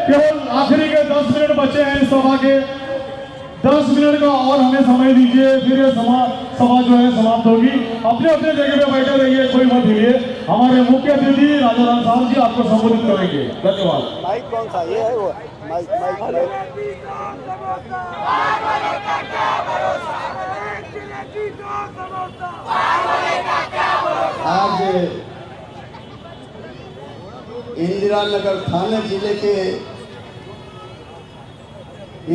केवल आखिरी के 10 मिनट बचे हैं इस सभा के। 10 मिनट का और हमें समय दीजिए, फिर ये सभा जो है समाप्त होगी। अपने अपने जगह पे बैठे रहिए, कोई मत हिलिए। हमारे मुख्य अतिथि राजा राम साहब जी आपको संबोधित करेंगे। धन्यवाद। माइक कौन सा ये है वो माइक आज इंदिरा नगर थाने जिले के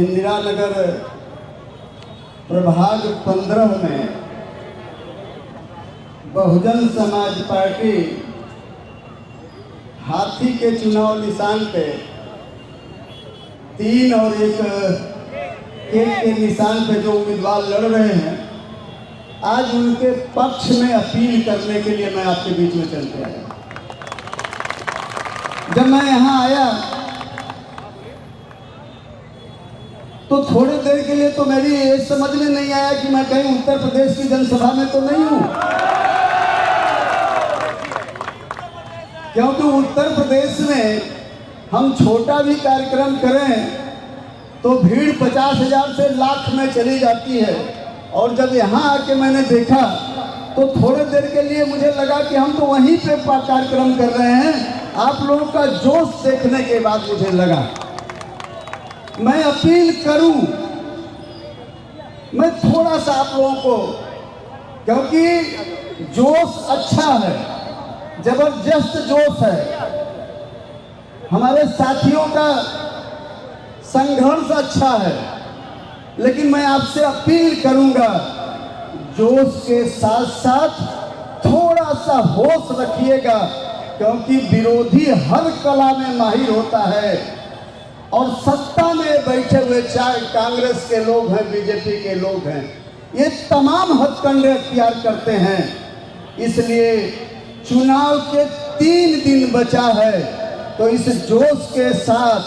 इंदिरा नगर प्रभाग 15 में बहुजन समाज पार्टी हाथी के चुनाव निशान पे 3 और 1 के निशान पे जो उम्मीदवार लड़ रहे हैं, आज उनके पक्ष में अपील करने के लिए मैं आपके बीच में चल के आया। जब मैं यहाँ आया तो थोड़ी देर के लिए तो मेरी ये समझ में नहीं आया कि मैं कहीं उत्तर प्रदेश की जनसभा में तो नहीं हूँ, क्योंकि उत्तर प्रदेश में हम छोटा भी कार्यक्रम करें तो भीड़ 50,000 से लाख में चली जाती है। और जब यहाँ आके मैंने देखा तो थोड़ी देर के लिए मुझे लगा कि हम तो वहीं पे कार्यक्रम कर रहे हैं। आप लोगों का जोश देखने के बाद मुझे लगा मैं अपील करूं, मैं थोड़ा सा आप लोगों को, क्योंकि जोश अच्छा है, जबरदस्त जोश है, हमारे साथियों का संघर्ष अच्छा है, लेकिन मैं आपसे अपील करूंगा जोश के साथ साथ थोड़ा सा होश रखिएगा, क्योंकि विरोधी हर कला में माहिर होता है और सत्ता में बैठे हुए चाहे कांग्रेस के लोग हैं, बीजेपी के लोग हैं, ये तमाम हथकंडे अख्तियार करते हैं। इसलिए चुनाव के 3 दिन बचा है, तो इस जोश के साथ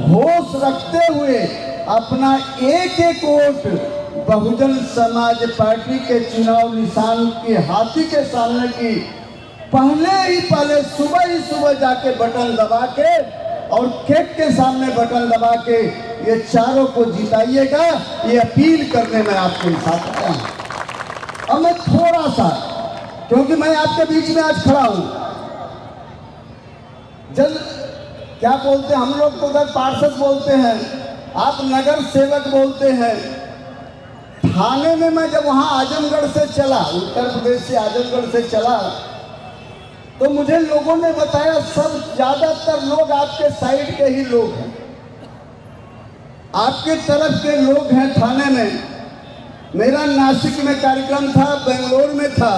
होश रखते हुए अपना एक वोट बहुजन समाज पार्टी के चुनाव निशान के हाथी के सामने की पहले सुबह जाके बटन दबा के और केक के सामने बटन दबा के ये चारों को जिताइएगा। ये अपील करने में आपके साथ आया हूं। अब मैं थोड़ा सा, क्योंकि मैं आपके बीच में आज खड़ा हूं, क्या बोलते हैं हम लोग तो उधर पार्षद बोलते हैं, आप नगर सेवक बोलते हैं। थाने में मैं जब वहां आजमगढ़ से चला, उत्तर प्रदेश से आजमगढ़ से चला, तो मुझे लोगों ने बताया सब ज्यादातर लोग आपके साइड के ही लोग हैं, आपके तरफ के लोग हैं थाने में। मेरा नासिक में कार्यक्रम था, बेंगलोर में था,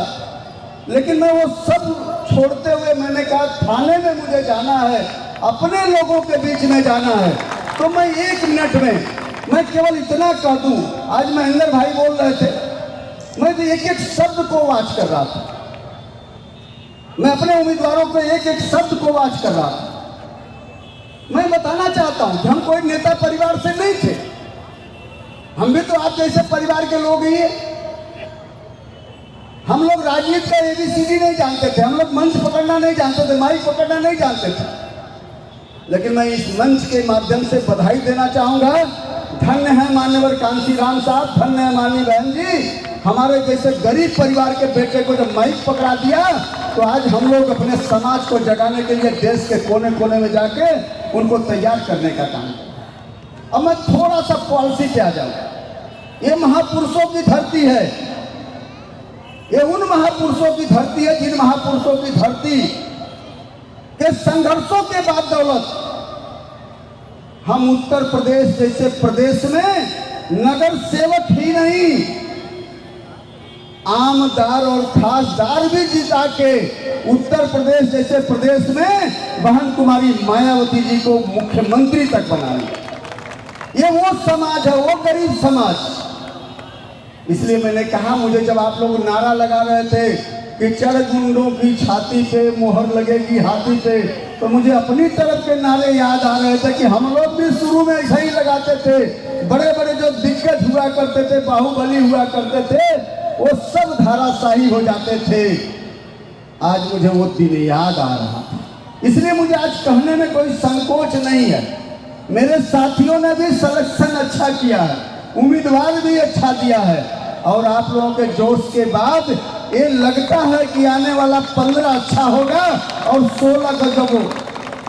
लेकिन मैं वो सब छोड़ते हुए मैंने कहा थाने में मुझे जाना है, अपने लोगों के बीच में जाना है। तो मैं 1 मिनट में मैं केवल इतना कह दूं, आज महेंद्र भाई बोल रहे थे, मैं तो एक शब्द को वाच कर रहा था, मैं अपने उम्मीदवारों को एक शब्द को वाच कर रहा था। मैं बताना चाहता हूं कि हम कोई नेता परिवार से नहीं थे, हम भी तो आप जैसे परिवार के लोग ही हैं। हम लोग राजनीति का ABCD नहीं जानते थे, हम लोग मंच पकड़ना नहीं जानते थे, माइक पकड़ना नहीं जानते थे, लेकिन मैं इस मंच के माध्यम से बधाई देना चाहूंगा। धन्य है मान्यवर कांशीराम साहब, धन्य है माननीय बहन जी, हमारे जैसे गरीब परिवार के बेटे को जब माइक पकड़ा दिया तो आज हम लोग अपने समाज को जगाने के लिए देश के कोने कोने में जाके उनको तैयार करने का काम करें। अब मैं थोड़ा सा पॉलिसी पे आ जाऊं। ये महापुरुषों की धरती है, ये उन महापुरुषों की धरती है जिन महापुरुषों की धरती के संघर्षों के बाद दौलत हम उत्तर प्रदेश जैसे प्रदेश में नगर सेवक ही नहीं, आमदार और खासदार भी जिता के उत्तर प्रदेश जैसे प्रदेश में बहन कुमारी मायावती जी को मुख्यमंत्री तक बनाया। ये वो समाज है, वो गरीब समाज। इसलिए मैंने कहा, मुझे जब आप लोग नारा लगा रहे थे कि चढ़ गुंडों की छाती पे मोहर लगेगी हाथी पे, तो मुझे अपनी तरफ के नारे याद आ रहे थे कि हम लोग भी शुरू में ऐसा ही लगाते थे। बड़े बड़े जो दिग्गज हुआ करते थे, बाहुबली हुआ करते थे, वो सब धाराशाही हो जाते थे। आज मुझे वो दिन याद आ रहा था, इसलिए मुझे आज कहने में कोई संकोच नहीं है। मेरे साथियों ने भी सिलेक्शन अच्छा किया है, उम्मीदवार भी अच्छा दिया है, और आप लोगों के जोश के बाद ये लगता है कि आने वाला 15 अच्छा होगा, और 16 का जब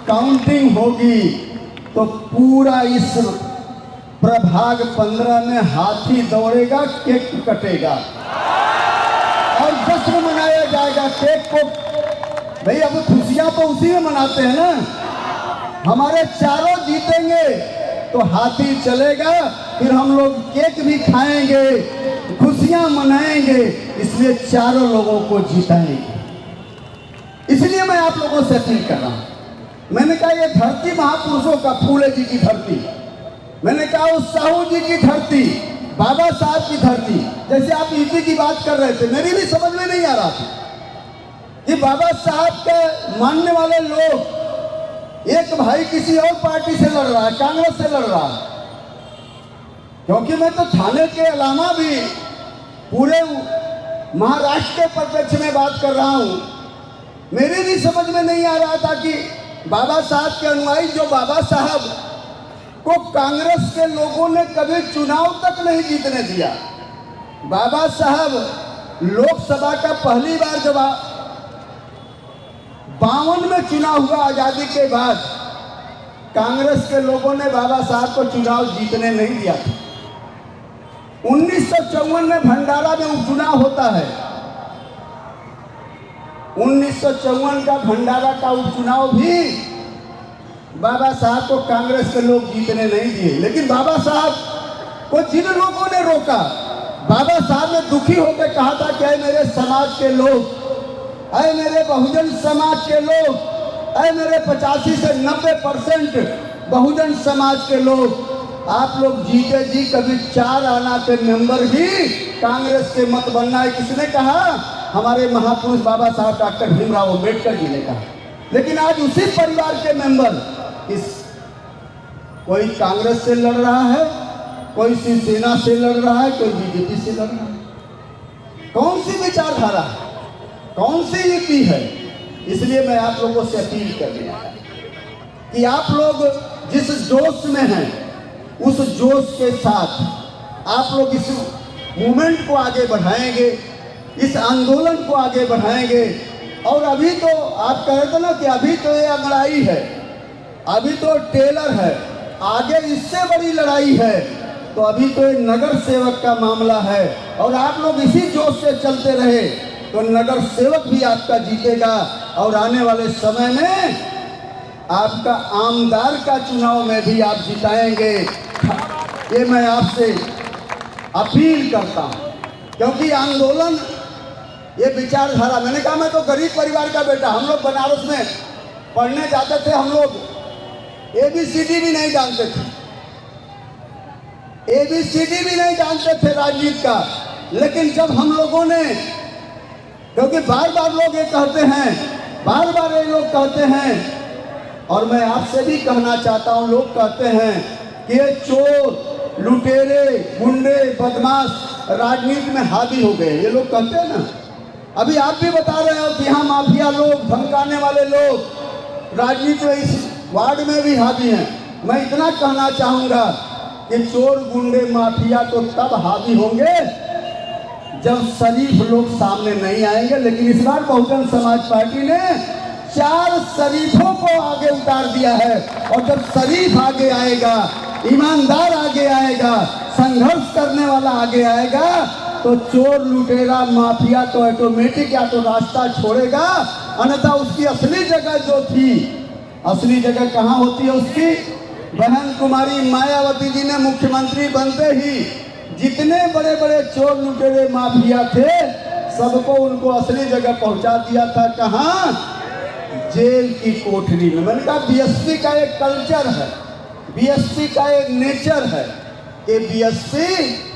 काउंटिंग होगी तो पूरा इस प्रभाग 15 में हाथी दौड़ेगा, केक कटेगा और जश्न मनाया जाएगा। केक को भाई अब खुशियां तो उसी में मनाते हैं ना, हमारे चारों जीतेंगे तो हाथी चलेगा, फिर हम लोग केक भी खाएंगे, खुशियां मनाएंगे, इसलिए चारों लोगों को जिताएंगे। इसलिए मैं आप लोगों से अपील कर रहा हूं। मैंने कहा ये धरती महापुरुषों का, फूले जी की धरती, मैंने कहा उस साहू जी की धरती, बाबा साहब की धरती। जैसे आप ईपी की बात कर रहे थे, मेरी भी समझ में नहीं आ रहा था कि बाबा साहब के मानने वाले लोग, एक भाई किसी और पार्टी से लड़ रहा है, कांग्रेस से लड़ रहा है, क्योंकि मैं तो थाने के अलावा भी पूरे महाराष्ट्र के परिप्रेक्ष्य में बात कर रहा हूं। मेरी भी समझ में नहीं आ रहा था कि बाबा साहब के अनुयायी, जो बाबा साहब को कांग्रेस के लोगों ने कभी चुनाव तक नहीं जीतने दिया, बाबा साहब लोकसभा का पहली बार जब 52 में चुनाव हुआ आजादी के बाद, कांग्रेस के लोगों ने बाबा साहब को चुनाव जीतने नहीं दिया था। 1954 में भंडारा में उपचुनाव होता है, 1954 का भंडारा का उपचुनाव भी बाबा साहब को कांग्रेस के लोग जीतने नहीं दिए। लेकिन बाबा साहब को जिन लोगों ने रोका, बाबा साहब ने दुखी होकर कहा था कि ऐ मेरे समाज के लोग, ऐ मेरे बहुजन समाज के लोग, ऐ मेरे 85 से 90% बहुजन समाज के लोग, आप लोग जीते जी कभी 4 आना के मेंबर भी कांग्रेस के मत बनना है। किसने कहा? हमारे महापुरुष बाबा साहब डॉक्टर भीमराव अम्बेडकर जी ने कहा। लेकिन आज उसी परिवार के मेंबर कोई कांग्रेस से लड़ रहा है, कोई शिवसेना से लड़ रहा है, कोई बीजेपी से लड़ रहा है। कौन सी विचारधारा है, कौन सी नीति है? इसलिए मैं आप लोगों से अपील कर रहा हूं कि आप लोग जिस जोश में हैं, उस जोश के साथ आप लोग इस मूवमेंट को आगे बढ़ाएंगे, इस आंदोलन को आगे बढ़ाएंगे। और अभी तो आप कह रहे थे ना कि अभी तो ये अंगड़ाई है, अभी तो टेलर है, आगे इससे बड़ी लड़ाई है। तो अभी तो ये नगर सेवक का मामला है, और आप लोग इसी जोश से चलते रहे तो नगर सेवक भी आपका जीतेगा, और आने वाले समय में आपका आमदार का चुनाव में भी आप जिताएंगे। ये मैं आपसे अपील करता हूं, क्योंकि आंदोलन, ये विचारधारा, मैंने कहा मैं तो गरीब परिवार का बेटा, हम लोग बनारस में पढ़ने जाते थे, हम लोग ABCD भी नहीं जानते थे, ABCD भी नहीं जानते थे राजनीति का। लेकिन जब हम लोगों ने, क्योंकि बार बार लोग ये कहते हैं, बार बार ये लोग कहते हैं, और मैं आपसे भी कहना चाहता हूं, लोग कहते हैं कि ये चोर, लुटेरे, गुंडे, बदमाश राजनीति में हावी हो गए, ये लोग कहते हैं ना। अभी आप भी बता रहे हो कि यहाँ माफिया लोग, धमकाने वाले लोग राजनीति में इस वार्ड में भी हावी हैं। मैं इतना कहना चाहूँगा कि चोर, गुंडे, माफिया तो तब हावी होंगे जब शरीफ लोग सामने नहीं आएंगे। लेकिन इस बार बहुजन समाज पार्टी ने 4 शरीफों को आगे उतार दिया है, और जब शरीफ आगे आएगा, ईमानदार आगे आएगा, संघर्ष करने वाला आगे आएगा, तो चोर, लुटेरा, माफिया तो ऑटोमेटिक या तो रास्ता छोड़ेगा, अन्यथा उसकी असली जगह जो थी, असली जगह कहाँ होती है उसकी? बहन कुमारी मायावती जी ने मुख्यमंत्री बनते ही जितने बड़े बड़े चोर, लुटेरे, माफिया थे, सबको उनको असली जगह पहुंचा दिया था। कहाँ? जेल की कोठरी में। मैंने कहा बीएसपी का एक कल्चर है, बीएसपी का एक नेचर है कि बीएसपी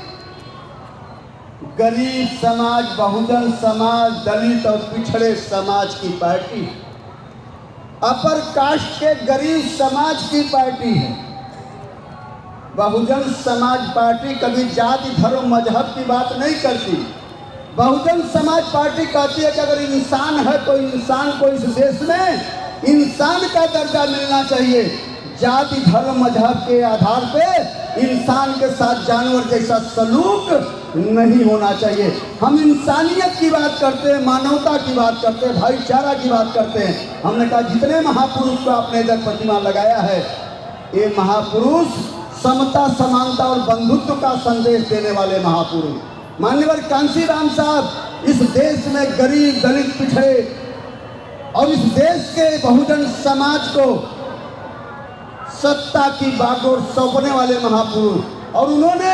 गरीब समाज, बहुजन समाज, दलित और पिछड़े समाज की पार्टी, अपर कास्ट के गरीब समाज की पार्टी है। बहुजन समाज पार्टी कभी जाति, धर्म, मजहब की बात नहीं करती। बहुजन समाज पार्टी कहती है कि अगर इंसान है तो इंसान को इस देश में इंसान का दर्जा मिलना चाहिए, जाति धर्म मजहब के आधार पे इंसान के साथ जानवर जैसा सलूक नहीं होना चाहिए। हम इंसानियत की बात करते हैं, मानवता की बात करते हैं, भाईचारा की बात करते हैं। हमने कहा जितने महापुरुष को आपने इधर प्रतिमा लगाया है, ये महापुरुष समता समानता और बंधुत्व का संदेश देने वाले महापुरुष। मान्यवर कांशीराम साहब इस देश में गरीब दलित पिछड़े और इस देश के बहुजन समाज को सत्ता की बागडोर सौंपने वाले महापुरुष, और उन्होंने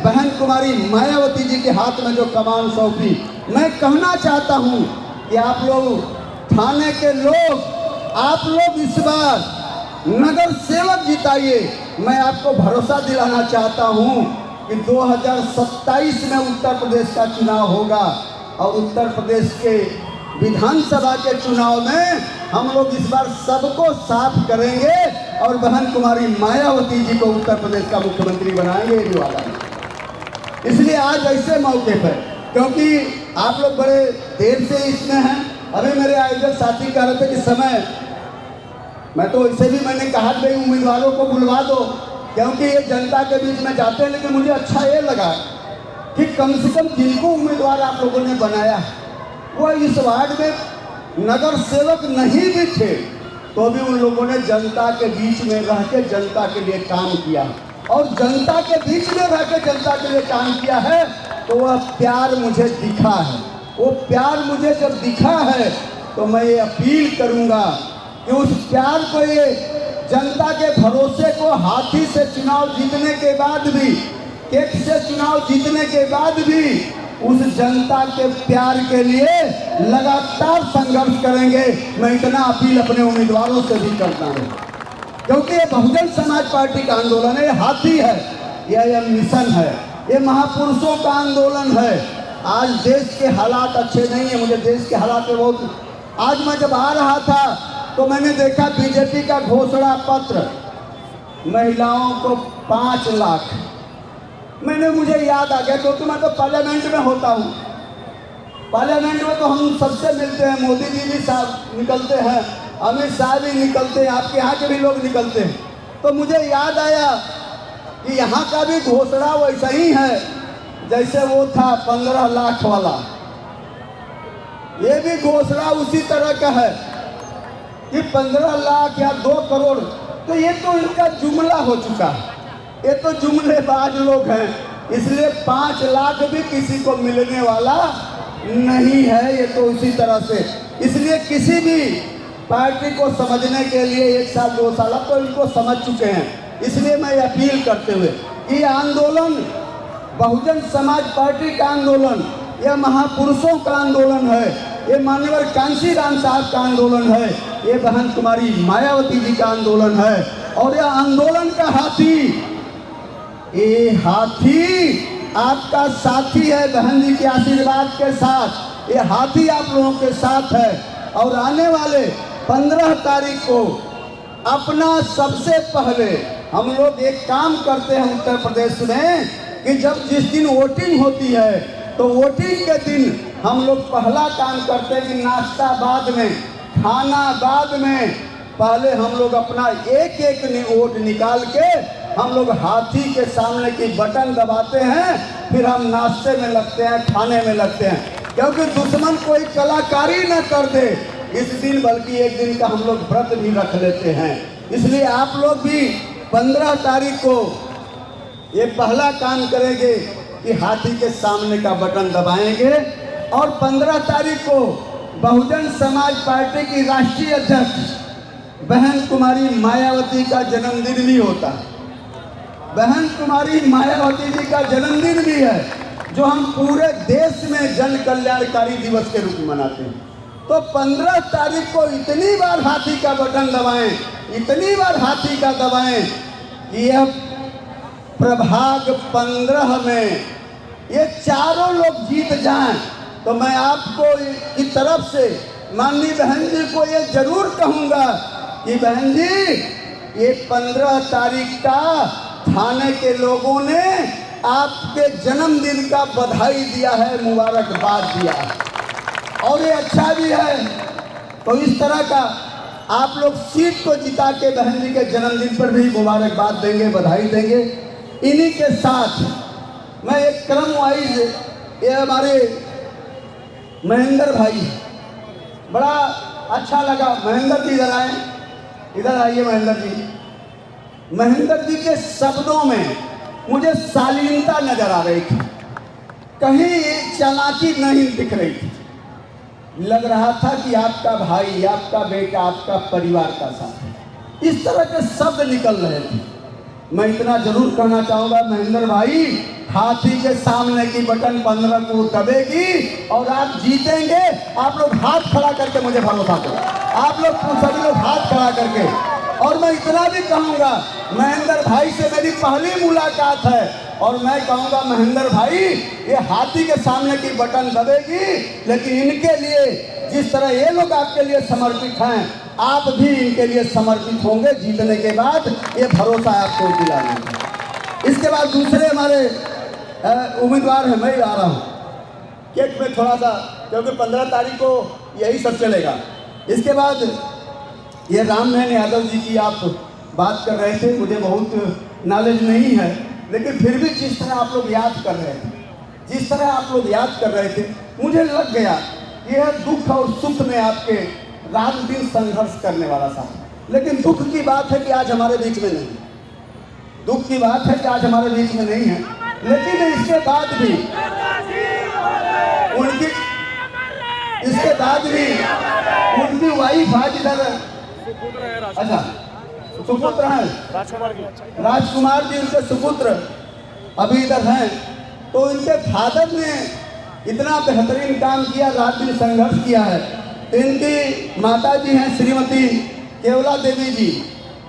बहन कुमारी मायावती जी के हाथ में जो कमान सौंपी। मैं कहना चाहता हूं कि आप लोग थाने के लोग, आप लोग इस बार नगर सेवक जिताइए। मैं आपको भरोसा दिलाना चाहता हूं कि 2027 में उत्तर प्रदेश का चुनाव होगा और उत्तर प्रदेश के विधानसभा के चुनाव में हम लोग इस बार सबको साफ करेंगे और बहन कुमारी मायावती जी को उत्तर प्रदेश का मुख्यमंत्री बनाएंगे, ये भी वादा है। इसलिए आज ऐसे मौके पर, क्योंकि आप लोग बड़े देर से इसमें हैं, अभी मेरे आयोजक साथी कह रहे थे कि समय, मैं तो इसे भी मैंने कहा कि उम्मीदवारों को बुलवा दो, क्योंकि ये जनता के बीच में जाते हैं। लेकिन मुझे अच्छा ये लगा कि कम से कम जिनको उम्मीदवार आप लोगों ने बनाया वो इस वार्ड में नगर सेवक नहीं भी थे, तो भी उन लोगों ने जनता के बीच में रह के जनता के लिए काम किया, और जनता के बीच में रह के जनता के लिए काम किया है। तो वह प्यार मुझे दिखा है। वो प्यार मुझे जब दिखा है तो मैं ये अपील करूंगा कि उस प्यार को, ये जनता के भरोसे को, हाथी से चुनाव जीतने के बाद भी, केक से चुनाव जीतने के बाद भी उस जनता के प्यार के लिए लगातार संघर्ष करेंगे। मैं इतना अपील अपने उम्मीदवारों से भी करता हूँ, क्योंकि ये बहुजन समाज पार्टी का आंदोलन है, ये हाथी है, यह मिशन है, ये महापुरुषों का आंदोलन है। आज देश के हालात अच्छे नहीं है, मुझे देश के हालात में बहुत, आज मैं जब आ रहा था तो मैंने देखा बीजेपी का घोषणा पत्र, महिलाओं को 5 लाख। मुझे याद आ गया, क्योंकि मैं तो पार्लियामेंट में होता हूँ। पार्लियामेंट में तो हम सबसे मिलते हैं, मोदी जी भी साहब निकलते हैं, अमित शाह भी निकलते हैं, आपके यहाँ के भी लोग निकलते हैं। तो मुझे याद आया कि यहाँ का भी घोषणा वैसा ही है जैसे वो था 15 लाख वाला। ये भी घोषणा उसी तरह का है कि 15 लाख या 2 करोड़। तो ये तो इनका जुमला हो चुका है, ये तो जुमलेबाज लोग हैं। इसलिए 5 लाख भी किसी को मिलने वाला नहीं है, ये तो उसी तरह से। इसलिए किसी भी पार्टी को समझने के लिए 1 साल 2 साल तो इनको समझ चुके हैं। इसलिए मैं अपील करते हुए कि आंदोलन बहुजन समाज पार्टी का आंदोलन, यह महापुरुषों का आंदोलन है, ये मान्यवर कांशीराम साहब का आंदोलन है, ये बहन कुमारी मायावती जी का आंदोलन है। और यह आंदोलन का हाथी, ये हाथी आपका साथी है, बहन जी के आशीर्वाद के साथ ये हाथी आप लोगों के साथ है। और आने वाले 15 तारीख को अपना सबसे पहले हम लोग एक काम करते हैं उत्तर प्रदेश में कि जब जिस दिन वोटिंग होती है तो वोटिंग के दिन हम लोग पहला काम करते हैं कि नाश्ता बाद में, खाना बाद में, पहले हम लोग अपना एक एक वोट निकाल के हम लोग हाथी के सामने की बटन दबाते हैं, फिर हम नाश्ते में लगते हैं, खाने में लगते हैं। क्योंकि दुश्मन कोई कलाकारी न कर दे इस दिन, बल्कि एक दिन का हम लोग व्रत भी रख लेते हैं। इसलिए आप लोग भी 15 तारीख को ये पहला काम करेंगे कि हाथी के सामने का बटन दबाएंगे। और 15 तारीख को बहुजन समाज पार्टी की राष्ट्रीय अध्यक्ष बहन कुमारी मायावती का जन्मदिन भी होता है। बहन कुमारी मायावती जी का जन्मदिन भी है, जो हम पूरे देश में जन कल्याणकारी दिवस के रूप में मनाते हैं। तो 15 तारीख को इतनी बार हाथी का बटन दबाएं, इतनी बार हाथी का दबाएं कि यह प्रभाग 15 में ये चारों लोग जीत जाएं। तो मैं आपको की तरफ से माननीय बहन जी को ये जरूर कहूँगा कि बहन जी, ये 15 तारीख का थाने के लोगों ने आपके जन्मदिन का बधाई दिया है, मुबारकबाद दिया है, और ये अच्छा भी है। तो इस तरह का आप लोग सीट को जिता के बहन जी के जन्मदिन पर भी मुबारकबाद देंगे, बधाई देंगे। इन्हीं के साथ मैं एक क्रम वाइज, ये हमारे महेंद्र भाई, बड़ा अच्छा लगा। महेंद्र जी इधर आए, इधर आइए महेंद्र जी। महेंद्र जी के शब्दों में मुझे शालीनता नजर आ रही थी, कहीं चालाकी नहीं दिख रही थी। लग रहा था कि आपका भाई, आपका बेटा, आपका परिवार का साथ, इस तरह के शब्द निकल रहे थे। मैं इतना जरूर कहना चाहूँगा महेंद्र भाई, हाथी के सामने की बटन 15 को दबेगी और आप जीतेंगे। आप लोग हाथ खड़ा करके मुझे भरोसा दो, आप लोग सभी लोग हाथ खड़ा करके। और मैं इतना भी कहूँगा, महेंद्र भाई से मेरी पहली मुलाकात है और मैं कहूँगा महेंद्र भाई, ये हाथी के सामने की बटन दबेगी, लेकिन इनके लिए जिस तरह ये लोग आपके लिए समर्पित हैं, आप भी इनके लिए समर्पित होंगे जीतने के बाद, ये भरोसा आपको दिला देंगे। इसके बाद दूसरे हमारे उम्मीदवार हैं, मैं आ रहा हूँ केक में थोड़ा सा, क्योंकि 15 तारीख को यही सब चलेगा। इसके बाद ये रामनारायण यादव जी की आप बात कर रहे थे, मुझे बहुत नॉलेज नहीं है, लेकिन फिर भी जिस तरह आप लोग याद कर रहे थे, जिस तरह आप लोग याद कर रहे थे, मुझे लग गया यह दुख और सुख में आपके रात दिन संघर्ष करने वाला साथ। लेकिन दुख की बात है कि आज हमारे बीच में नहीं, दुख की बात है कि आज हमारे बीच में नहीं है, लेकिन इसके बाद भी उनकी, इसके बाद भी उनकी वाइफ आज इधर, अच्छा सुपुत्र हैं राजकुमार जी, उनके सुपुत्र अभी इधर हैं। तो इनके फादर ने इतना बेहतरीन काम किया, रात दिन संघर्ष किया है। तो इनकी माता जी हैं श्रीमती केवला देवी जी।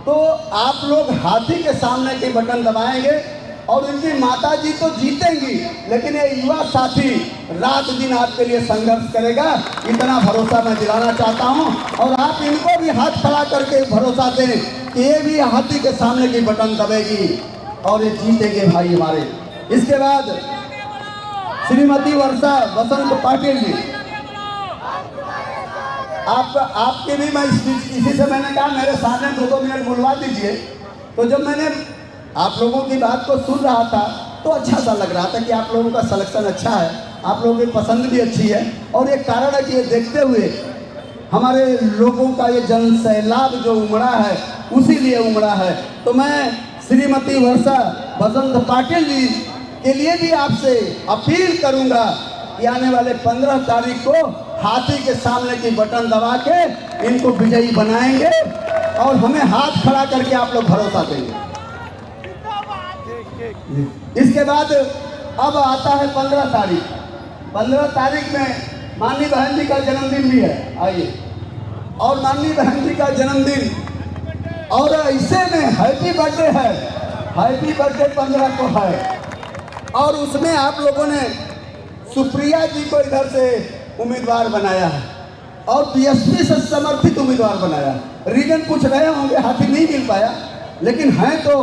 तो आप लोग हाथी के सामने के बटन दबाएंगे और इनकी माता जी तो जीतेंगी, लेकिन ये युवा साथी रात दिन आपके लिए संघर्ष करेगा, इतना भरोसा मैं दिलाना चाहता हूं। और आप इनको भी हाथ खड़ा करके भरोसा दें कि ये भी हाथी के सामने की बटन दबेगी और ये जीतेंगे भाई हमारे। इसके बाद श्रीमती वर्षा बसंत पाटिल जी, आपके भी मैं इसी से मैंने कहा मेरे सामने 2-2 मिनट बुलवा दीजिए। तो जब मैंने आप लोगों की बात को सुन रहा था तो अच्छा सा लग रहा था कि आप लोगों का सिलेक्शन अच्छा है, आप लोगों की पसंद भी अच्छी है। और ये कारण है कि ये देखते हुए हमारे लोगों का ये जन सैलाब जो उमड़ा है, उसी लिए उमड़ा है। तो मैं श्रीमती वर्षा बसंत पाटिल जी के लिए भी आपसे अपील करूंगा कि आने वाले 15 तारीख को हाथी के सामने की बटन दबा के इनको विजयी बनाएंगे और हमें हाथ खड़ा करके आप लोग भरोसा देंगे। इसके बाद अब आता है 15 तारीख। 15 तारीख में माननीय बहन जी का जन्मदिन भी है, आइए। और माननीय बहन जी का जन्मदिन और ऐसे में हैप्पी बर्थडे है, हैप्पी बर्थडे 15 को है। और उसमें आप लोगों ने सुप्रिया जी को इधर से उम्मीदवार बनाया है और बीएसपी से समर्थित उम्मीदवार बनाया। रीजन पूछ रहे होंगे हाथी नहीं मिल पाया, लेकिन हैं तो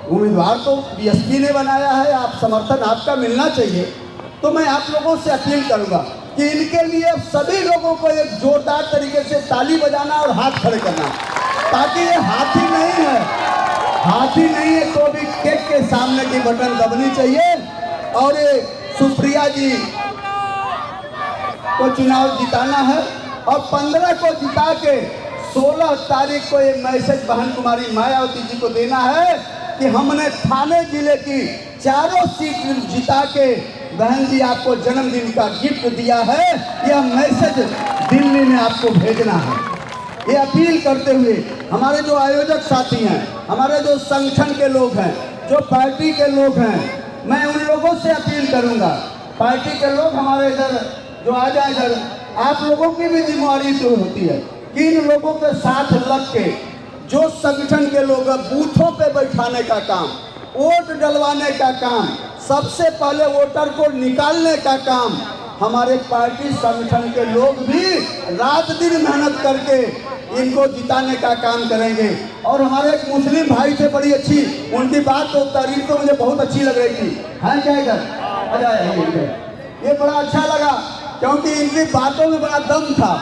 उम्मीदवार तो बीएसपी ने बनाया है, आप समर्थन आपका मिलना चाहिए। तो मैं आप लोगों से अपील करूंगा कि इनके लिए सभी लोगों को एक जोरदार तरीके से ताली बजाना और हाथ खड़े करना, ताकि ये हाथी नहीं है, हाथी नहीं है तो भी केक के सामने की बटन दबनी चाहिए। और ये सुप्रिया जी को चुनाव जिताना है और 15 को जिता के 16 तारीख को ये मैसेज बहन कुमारी मायावती जी को देना है कि हमने थाने जिले की 4 सीट जिता के बहन जी आपको जन्मदिन का गिफ्ट दिया है। यह मैसेज दिल्ली में आपको भेजना है। ये अपील करते हुए हमारे जो आयोजक साथी हैं, हमारे जो संगठन के लोग हैं, जो पार्टी के लोग हैं, मैं उन लोगों से अपील करूंगा, पार्टी के लोग हमारे इधर जो आ जाए इधर, आप लोगों की भी जिम्मेवारी तो होती है कि इन लोगों के साथ लग के जो संगठन के लोग बूथों पे बैठाने का काम, वोट डलवाने का काम, सबसे पहले वोटर को निकालने का काम हमारे पार्टी संगठन के लोग भी रात दिन मेहनत करके इनको जिताने का काम करेंगे। और हमारे एक मुस्लिम भाई थे, बड़ी अच्छी उनकी बात तो तारीफ तो मुझे बहुत अच्छी लग रही थी, है क्या इधर? ये बड़ा अच्छा लगा क्योंकि इनकी बातों में बड़ा दम था।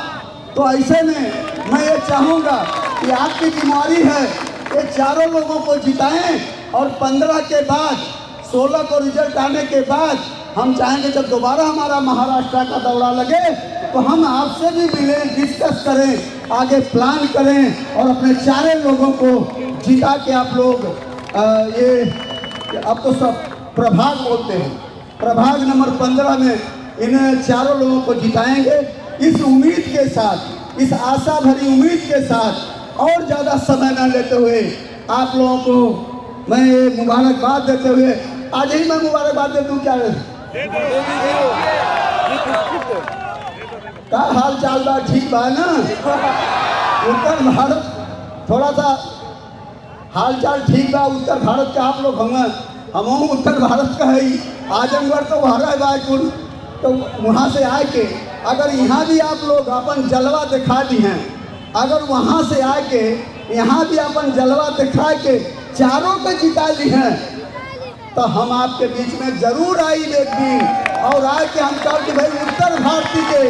तो ऐसे में मैं ये चाहूँगा कि आपकी जिम्मेदारी है ये चारों लोगों को जिताएं और 15 के बाद 16 को रिजल्ट आने के बाद हम चाहेंगे जब दोबारा हमारा महाराष्ट्र का दौरा लगे तो हम आपसे भी मिलें, डिस्कस करें, आगे प्लान करें और अपने चारों लोगों को जिता के आप लोग ये अब तो सब प्रभाग बोलते हैं, प्रभाग नंबर 15 में इन चारों लोगों को जिताएंगे। इस उम्मीद के साथ, इस आशा भरी उम्मीद के साथ और ज़्यादा समय न लेते हुए आप लोगों को मैं ये मुबारकबाद देते हुए आज ही मैं मुबारकबाद दे दूँ। क्या हाल चाल बा? ठीक बा ना? उत्तर भारत थोड़ा सा हाल चाल ठीक बा। उत्तर भारत का आप लोग हम उत्तर भारत का है। आजमगढ़ तो वहाँ है बाकुल, तो वहाँ से आए के अगर यहाँ भी आप लोग अपन जलवा दिखा दी हैं, अगर वहाँ से आके यहाँ भी अपन जलवा दिखा के चारों को जिता ली हैं तो हम आपके बीच में जरूर आई एक दिन और आके हम कह कि भाई उत्तर भारती के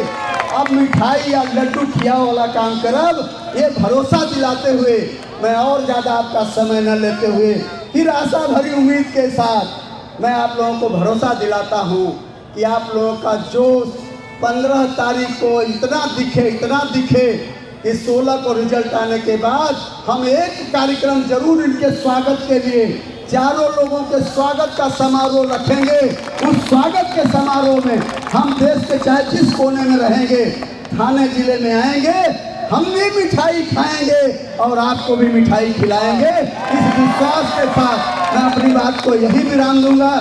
अब मिठाई या लड्डू खिया वाला काम करब। ये भरोसा दिलाते हुए मैं और ज़्यादा आपका समय न लेते हुए फिर आशा भरी उम्मीद के साथ मैं आप लोगों को भरोसा दिलाता हूँ कि आप लोगों का जोश 15 तारीख को इतना दिखे कि 16 को रिजल्ट आने के बाद हम एक कार्यक्रम जरूर इनके स्वागत के लिए चारों लोगों के स्वागत का समारोह रखेंगे। उस स्वागत के समारोह में हम देश के चाहे जिस कोने में रहेंगे, थाने जिले में आएंगे, हम भी मिठाई खाएंगे और आपको भी मिठाई खिलाएंगे। इस विश्वास के साथ मैं अपनी बात को यही विराम दूंगा।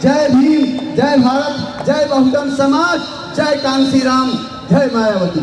जय भीम, जय भारत, जय बहुजन समाज, जय कांशीराम, जय मायावती।